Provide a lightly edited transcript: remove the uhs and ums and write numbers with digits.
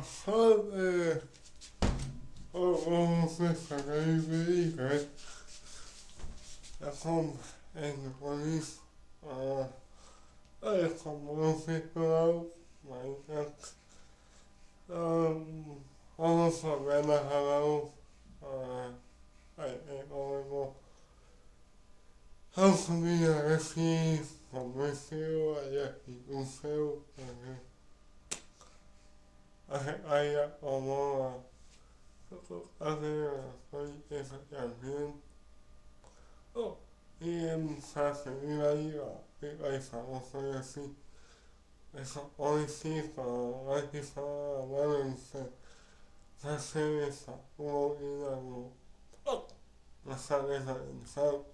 Salve! Você feliz, como por isso, como não fico mas vamos saber na razão, como eu sabia aqui, comecei aqui com o seu, aí como foi essa caminho, e faço aí, aí falo foi assim, essa política, aqui fala, balança, fazer essa, uma na sala de sabe?